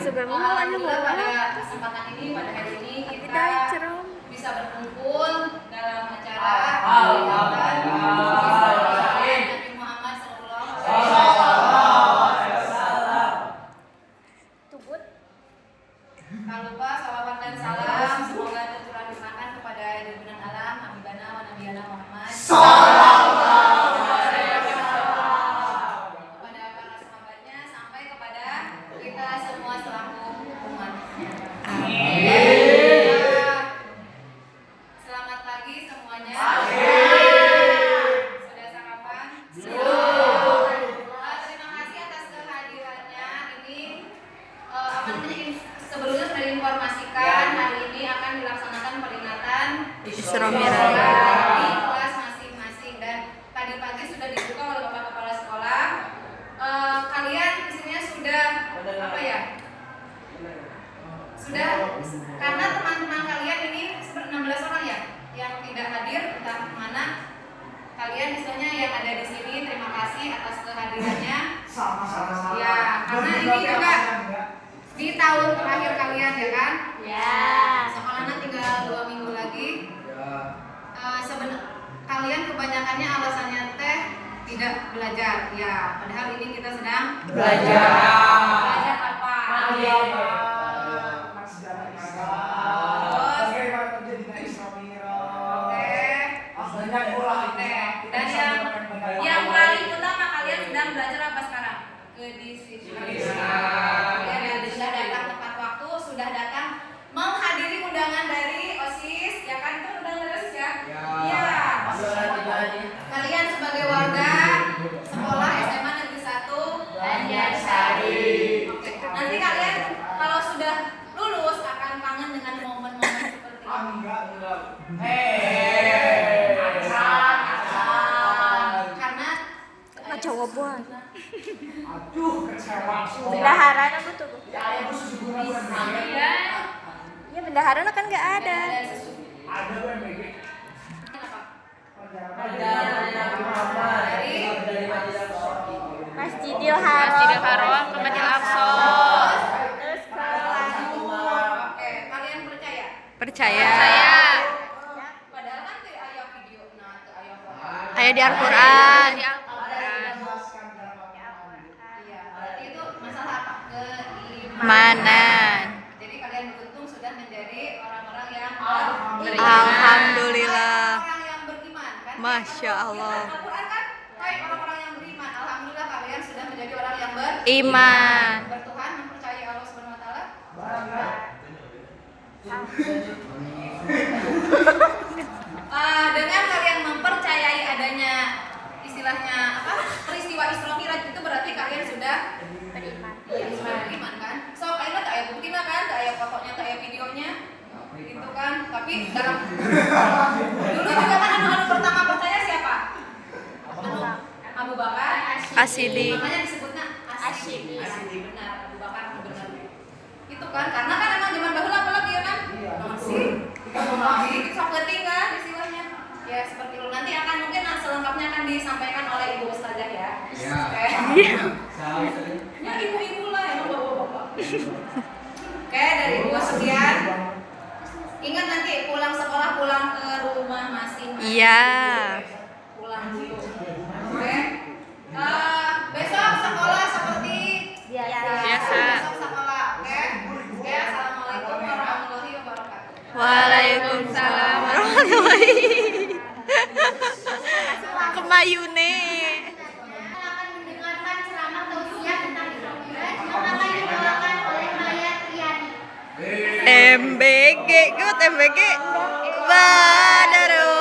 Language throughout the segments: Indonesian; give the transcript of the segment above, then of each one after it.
Sebelum alhamdulillah pada kesempatan ini, pada hari ini kita bisa berkumpul dalam acara peringatan Nabi Muhammad SAW. Tak lupa salawat dan salam semoga tercurah limpahkan kepada junjungan alam Habibana wa Nabiyana Muhammad. Sebelumnya sudah diinformasikan hari ini akan dilaksanakan peringatan Isra Mi'raj di kelas masing-masing dan tadi pagi sudah dibuka oleh Bapak Kepala Sekolah. Kalian isinya sudah apa ya? Sudah karena teman-teman kalian ini 16 orang ya yang tidak hadir entah kemana. Kalian istilahnya yang ada di sini terima kasih atas kehadirannya. Sama-sama. Ya, karena ini juga di tahun terakhir kalian ya kan? Ya. Sekolahnya tinggal 2 minggu lagi. Ya. Kalian kebanyakannya alasannya teh tidak belajar. Ya, padahal ini kita sedang belajar. Belajar apa? Dan yang paling utama kalian sedang belajar apa sekarang? Kedisiplinan. Sudah datang tepat waktu, sudah datang menghadiri undangan dari OSIS, ya kan? Itu undangan dari OSIS ya? Iya. Kalian sebagai warga sekolah SMA Negeri 1 Banjarsari. Oke. Nanti kalian kalau sudah lulus akan kangen dengan momen-momen seperti ini. Karena cowok buang. Aduh, kecewa. Bendahara apa tuh? Ya, bendahara kan nggak ada. Ada BMG. Dari Masjidil Haram ke Masjidil Aqsa. Terus ke Oke, kalian percaya? percaya. Padahal kan tuh ayat video, nah tuh ayat foto. Ayat di Al-Quran. Iya, berarti itu masalah apa? Keimanan. Jadi kalian beruntung sudah menjadi orang-orang yang Alhamdulillah. Orang yang beriman kan? Masya Allah. Al-Quran kan? Hai orang-orang yang beriman. Alhamdulillah kalian sudah menjadi orang yang Iman. bertuhan, mempercayai Allah Subhanahu wa taala. Dengan kalian mempercayai adanya istilahnya apa? Peristiwa Isra Mi'raj itu berarti kalian sudah beriman. Iya, sudah beriman kan? So, kalian tak ayat buktinya kan? Tak ayat fotonya, tak ayat videonya. Gitu kan? Tapi dalam dulu juga kan anu pertama percaya siapa? Abu Bakar As-Siddiq. Makanya disebutnya As-Siddiq. Benar, Abu Bakar benar. Itu kan karena kan emang zaman dahulu apalagi ya kan? Masih sok penting kan istilahnya. Ya seperti itu nanti akan mungkin selengkapnya akan disampaikan oleh Ibu Ustazah ya. Iya. Ya ibu-ibu lah emang bapak-bapak. Oke, dari Ibu sekian. Ingat nanti pulang sekolah pulang ke rumah masing-masing. Iya. Pulang dulu. Oke. Besok sekolah seperti Biasa. Besok sekolah, oke? Oke, assalamualaikum warahmatullahi wabarakatuh. Waalaikumsalam warahmatullahi. Kemayune. Akan mendengarkan ceramah tausiah tentang Isra Mi'raj yang akan dibawakan oleh Maya Triani. MBG, ikut MBG. Badaru.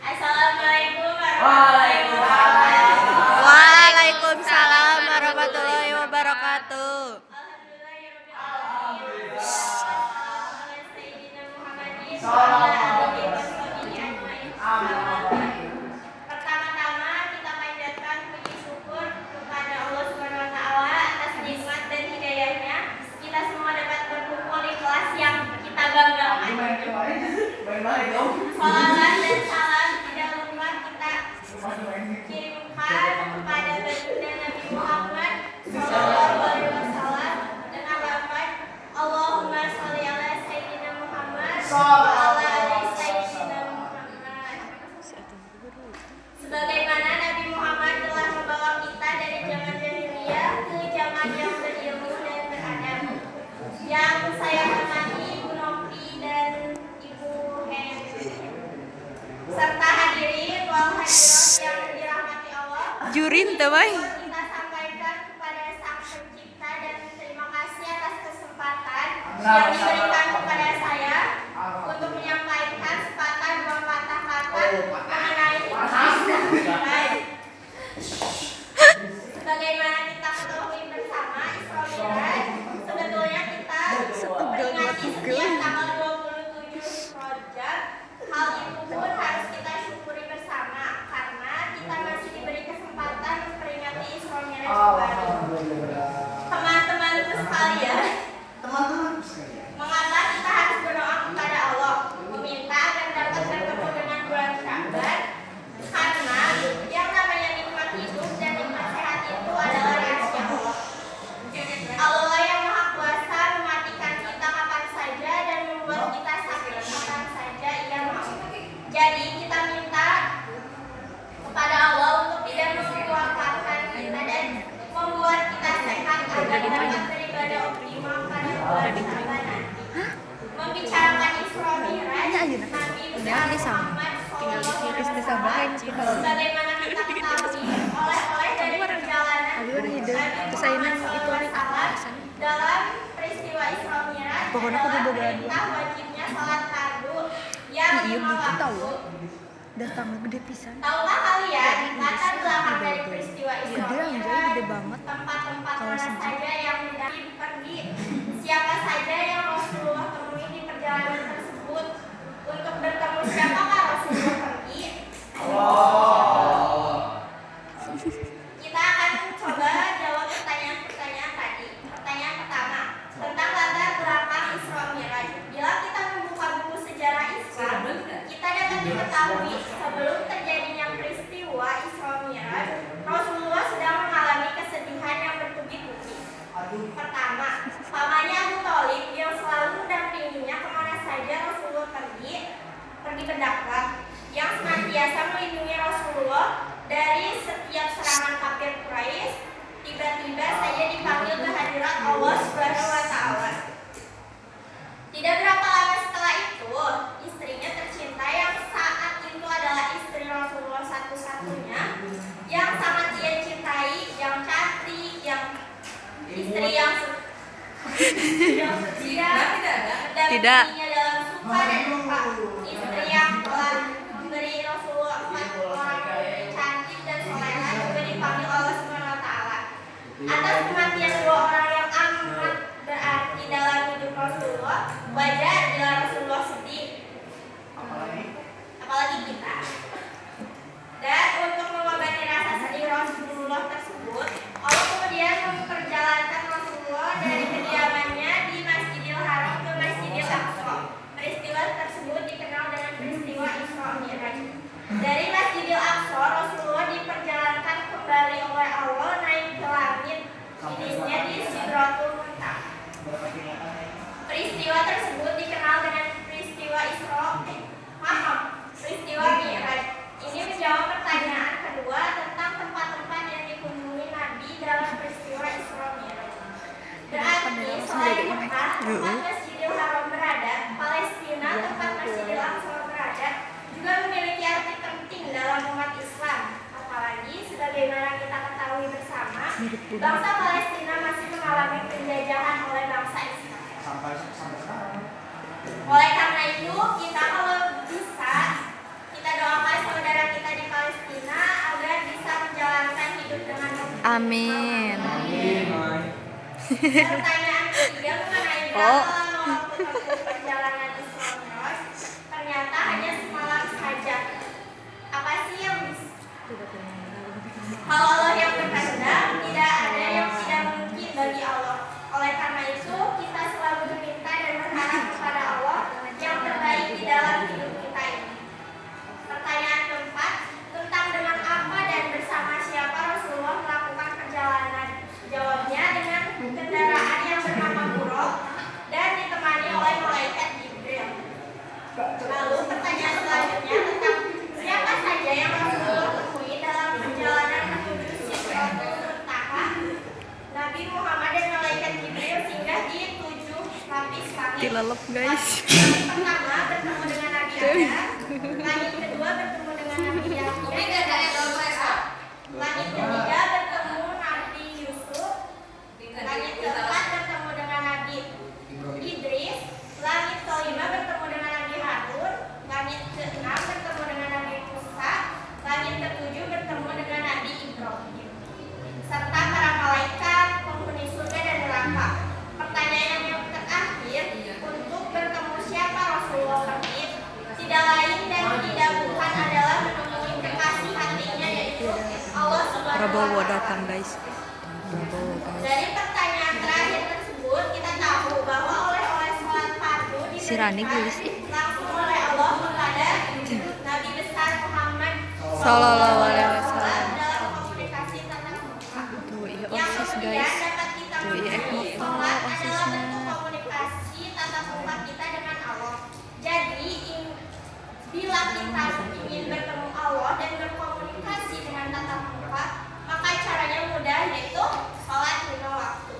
Assalamualaikum Waalaikumsalam warahmatullahi wabarakatuh. warahmatullahi wabarakatuh. Main-main dong. Salawat dan salam tidak lupa kita kirimkan kepada baginda Nabi Muhammad Sallallahu Alaihi Wasallam dengan lafaz Allahumma sholli ala Sayyidina Muhammad wa ala ali Sayyidina Muhammad. Sebagaimana Nabi Muhammad telah membawa kita dari zaman jahiliyah ke zaman yang berilmu dan beradab. Yang saya hormati Ibu Nopi dan Ibu Henry serta hadirin wal hadirat yang dirahmati Allah. Jurin teman. Kita sampaikan kepada Sang Pencipta dan terima kasih atas kesempatan yang diberikan kepada saya untuk menyampaikan sepatah dua patah kata mengenai Isra. Sebagaimana kita ketahui bersama, Isra Mi'raj sebetulnya kita peringati setiap tanggal 27 Rajab. Hal itu pun harus kita syukuri bersama karena kita masih diberi kesempatan memperingati Isra Mi'raj kembali. Teman-temanku sekalian, mengapa kita harus berdoa kepada Allah, meminta agar dapat bertemu dengan bulan Sya'ban? Karena yang namanya nikmat hidup dan nikmat sehat itu adalah rahasia Allah. Allah yang Maha Kuasa mematikan kita kapan saja dan membuat kita sakit kapan saja Ia mau. Jadi kita minta kepada Allah untuk tidak mewafatkan kita dan membuat kita sehat agar dapat beribadah optimal pada bulan Sya'ban nanti. Membicarakan Isra Mi'raj, Nabi Muhammad SAW sebagaimana kita ketahui oleh-oleh dari perjalanan Nabi Muhammad SAW dalam peristiwa Isra Mi'raj adalah perintah wajibnya sholat fardu yang 5 waktu. Datang gede pisan. Tahukah kalian latar belakang dari peristiwa Isra Mi'raj? Gede banget. Tempat-tempat mana saja yang pergi, siapa saja yang Rasulullah temui di perjalanan tersebut, untuk bertemu siapakah Rasulullah pergi? Kita akan coba jawab pertanyaan-pertanyaan tadi. Pertanyaan pertama, tentang latar belakang Isra Mi'raj. Bila kita membuka buku sejarah Islam, kita dapat diketahui sebelum terjadinya peristiwa Isra Mi'raj, Rasulullah sedang mengalami kesedihan yang bertubi-tubi. Pertama, pamannya Abu Thalib yang selalu mendampinginya kemana saja Rasulullah pergi berdakwah, yang senantiasa melindungi Rasulullah dari setiap serangan kafir Quraisy, tiba-tiba saja dipanggil ke hadirat Allah Subhanahu wa Ta'ala. Tidak berapa lama setelah itu, istrinya tercinta yang saat itu adalah istri Rasulullah satu-satunya, yang sangat dia cintai, yang cantik, yang istri yang setia, mendampinginya dalam suka dan duka, istri yang telah memberi Rasulullah 4 orang cantik dan soleha juga dipanggil Allah Subhanahu wa Ta'ala. Atas kematian 2 orang yang amat berarti dalam hidup Rasulullah, wajar bila Rasulullah sedih, apalagi kita. Dan untuk mengobati rasa sedih Rasulullah tersebut, Allah kemudian memperjalankan Rasulullah dari kediamannya di Masjidil Haram ke Masjidil Aqsa. Peristiwa tersebut dikenal dengan peristiwa Isra Mi'raj. Dari Masjidil Aqsa, Rasulullah diperjalankan kembali oleh Allah naik ke langit, finishnya di Sidratul Muntaha. Peristiwa tersebut dikenal dengan peristiwa peristiwa Mi'raj. Ini menjawab pertanyaan kedua tentang tempat-tempat yang dikunjungi Nabi dalam peristiwa Isra Mi'raj. Berarti selain Mekah, tempat Masjidil Haram berada, Palestina, tempat Masjidil Aqsa berada, juga memiliki arti penting dalam umat Islam. Apalagi sebagaimana kita ketahui bersama, bangsa Palestina masih mengalami penjajahan oleh bangsa Israel. Sampai sekarang. Oleh karena itu, kita kalau bisa, kita doakan saudara kita di Palestina agar bisa menjalankan hidup dengan baik. Amin. Pertanyaan ketiga mengenai berapa lama waktu tempuh perjalanan Isra Mi'raj? Ternyata hanya semalam saja. Apa sih yang bisa? Kalau Allah yang berkehendak, tidak ada yang tidak mungkin bagi Allah. Oleh karena itu, kita selalu meminta dan berharap kepada Allah yang terbaik di dilelep guys. Langit pertama bertemu dengan Nabi Adam. Langit kedua bertemu dengan Nabi Yahya. Langit ketiga bertemu Nabi Yusuf. Langit keempat bertemu dengan Nabi Idris. Langit kelima bertemu dengan Nabi Harun. Langit keenam bertemu dengan Nabi Musa. Langit ketujuh bertemu dengan Nabi Ibrahim. Serta para malaikat, penghuni surga dan neraka. Pertanyaan yang terakhir, untuk bertemu siapa Rasulullah Khatib? Tidak lain dan tidak bukan adalah menemui kekasih hatinya, yaitu Allah Subhanahu wa Prabowo Ta'ala. datang guys. Prabowo guys. Dari pertanyaan terakhir tersebut, kita tahu bahwa oleh-oleh sholat fardu Si Rani gelis. diberikan langsung oleh Allah kepada Nabi besar Muhammad Sallallahu alaihi wasallam. dalam komunikasi tatap muka. Tuh iya Yang OSIS kemudian guys. dapat kita Tuh iya mengerti, Ekmoto sholat adalah OSISnya. bentuk komunikasi tatap muka kita dengan Allah. Jadi bila kita ingin bertemu Allah dan berkomunikasi dengan tatap muka, maka caranya mudah, yaitu sholat lima waktu.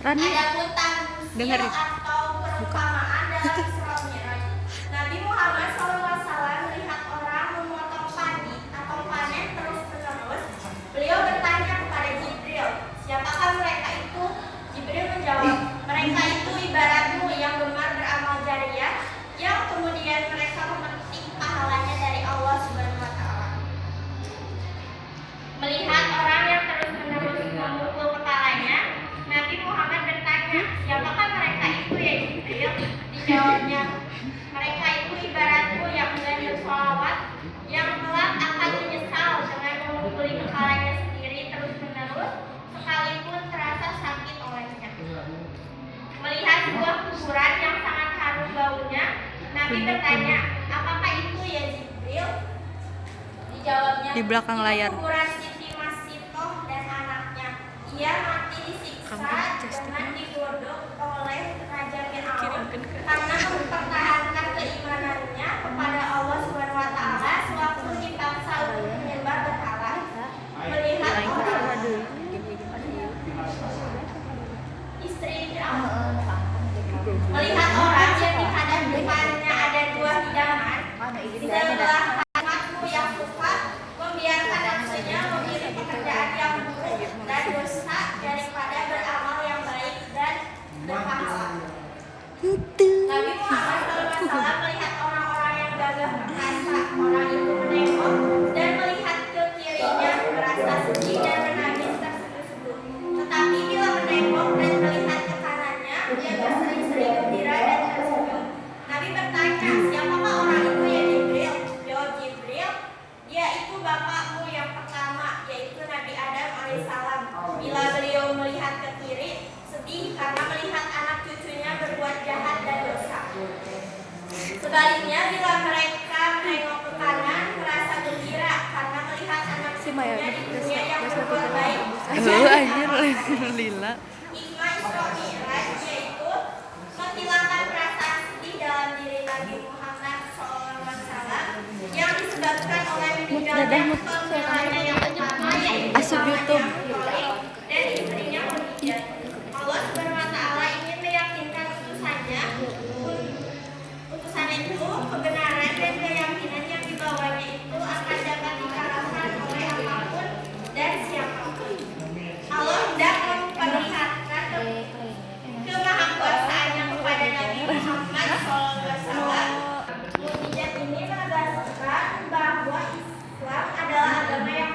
Rani Adapun tamsil dengerin. atau perumpamaan dalam Isra Mi'raj, Nabi Muhammad SAW melihat orang memotong padi atau panen terus-menerus. Beliau bertanya kepada Jibril, siapakah mereka itu? Jibril menjawab, mereka itu ibaratmu yang gemar beramal jariyah, yang kemudian mereka memetik pahalanya dari Allah Subhanahu wa Ta'ala. Melihat orang yang terus-menerus memukul kepalanya, Nabi Muhammad bertanya, siapakah mereka itu ya Jibril? Dijawabnya, mereka itu ibaratmu yang enggan bersolawat, yang kelak akan menyesal dengan memukuli kepalanya sendiri terus-menerus, sekalipun terasa sakit olehnya. Melihat sebuah kuburan yang sangat harum baunya, Nabi bertanya, apakah itu ya Jibril? Dijawabnya, Di belakang "Itu layar." kuburan Siti Masitoh dan anaknya. Ia mati disiksa dengan digodok oleh Raja Fir'aun karena mempertahankan keimanannya kepada Allah Subhanahu wa Ta'ala sewaktu dipaksa untuk menyembah berhala. Melihat orang istri Fir'aun, melihat orang yang di hadapannya ada dua hidangan, sebelah kananmu yang suka membiarkan nafsunya memilih pekerjaan yang buruk dan dosa daripada beramal yang baik dan berpahala. Nabi Muhammad SAW melihat orang-orang yang gagah perkasa. Orang itu menengok dan melihat ke kirinya, merasa sedih dan menangis terseduh-seduh. Tetapi bila menengok dan melihat ke kanannya, dia berseri-seri gembira dan tersenyum. Nabi bertanya, siapakah orang itu ya Jibril? Jawab Jibril, dia itu bapakmu yang pertama, yaitu Nabi Adam alaihissalam. Bila beliau melihat ke kiri, sedih karena melihat anak cucunya berbuat jahat dan dosa. Sebaliknya, bila mereka menengok ke kanan, merasa gembira karena melihat anak cucunya di dunia yang berbuat baik. Anjir lila. Hikmah Isra Mi'raj yaitu menghilangkan perasaan sedih dalam diri Nabi Muhammad SAW yang disebabkan oleh meninggalnya pembelanya yang pertama, yaitu Asup YouTube. dan istrinya Khadijah. Allah Subhanahu wa Ta'ala ingin meyakinkan utusannya itu kebenaran dan keyakinan yang dibawanya itu akan dapat dikalahkan oleh apapun dan siapapun. Allah hendak memperlihatkan kemahakuasaannya kepada Nabi Muhammad SAW. Mukjizat ini menegaskan bahwa Islam adalah agama yang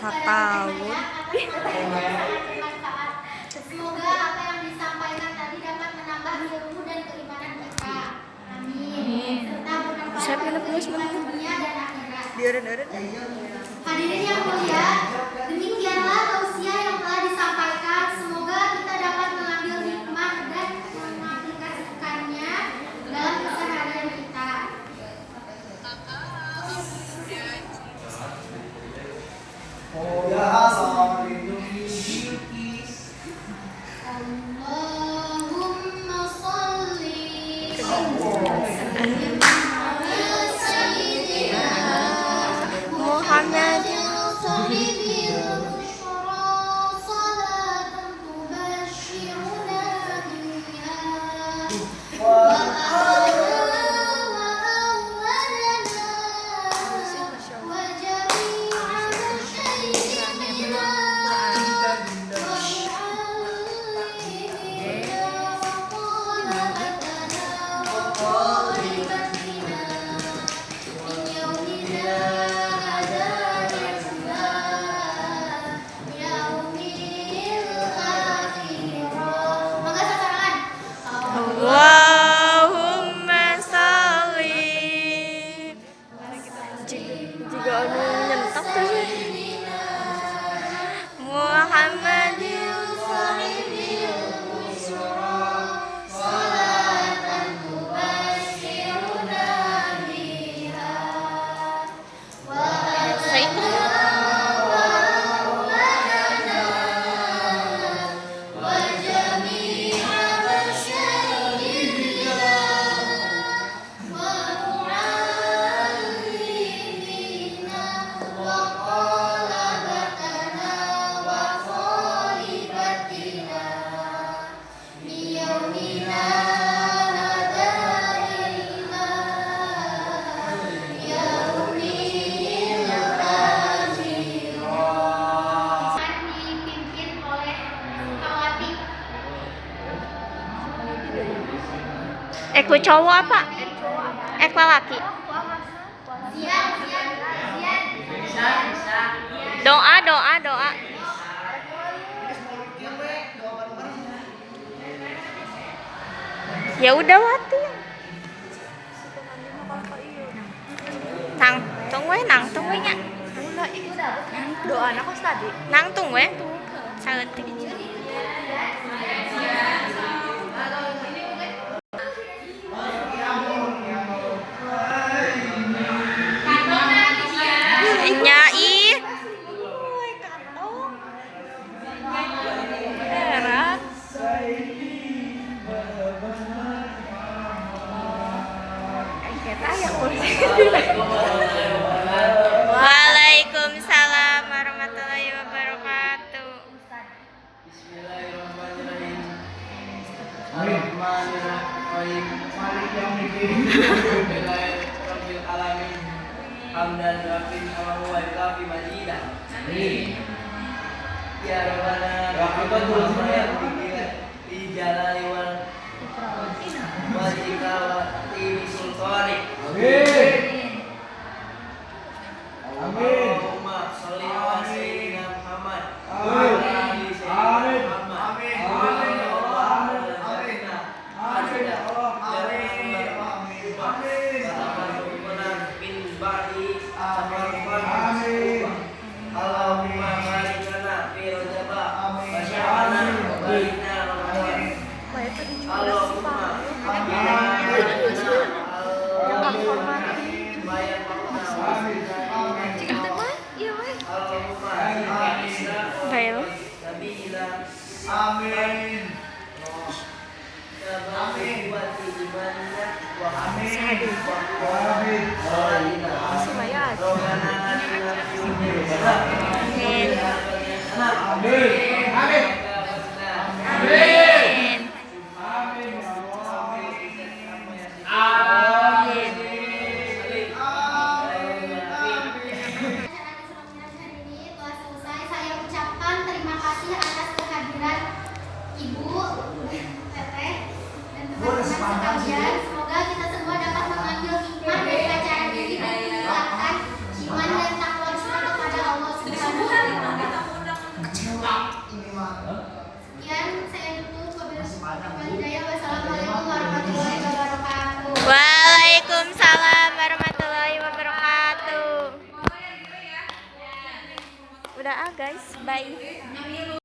Setahun. Semoga apa yang disampaikan tadi dapat menambah ilmu dan keimanan kita. Amin. Serta bermanfaat bagi kehidupan dunia dan akhirat. Hadirin yang mulia, demikianlah tausiah yang telah disampaikan. Semoga kita dapat mengambil hikmah dan mengaplikasikannya dalam keseharian kita. Allahumma sholli ala sayyidina Muhammad. Allahumma sholli. Jika anu nyentak tuh Muhammadin dipimpin oleh Kawati. Eko cowok apa? Eko laki. Doa. Ya udah wati. Nangtung we nya. Doa anak kos tadi. Nangtung we. Saeutik. Nyai. Berat. Waalaikumsalam warahmatullahi wabarakatuh. Bismillahirrahmanirrahim. Ar-Rahmanir-Rahim. Malik yaumiddin. Rabbil alamin. Hamdan rabbin wa kafi majidah. Amin. Ya Rabbana di jalali wal wajika wa tibi sultani. Amin. Allahumma sholli ala sayyidina Muhammad. Amin. Amin. Allahumma barik lana fi Rajab wa Sya'ban wa barik lana Ramadan. Allahumma amin. Saya ucapkan terima kasih atas kehadiran Ibu, Teteh, dan teman-teman sekalian. Semoga kita semua dapat mengambil hikmah dari acara ini dan meningkatkan iman dan takwa kita kepada Allah Subhanahu wa Ta'ala. Dadah guys, bye.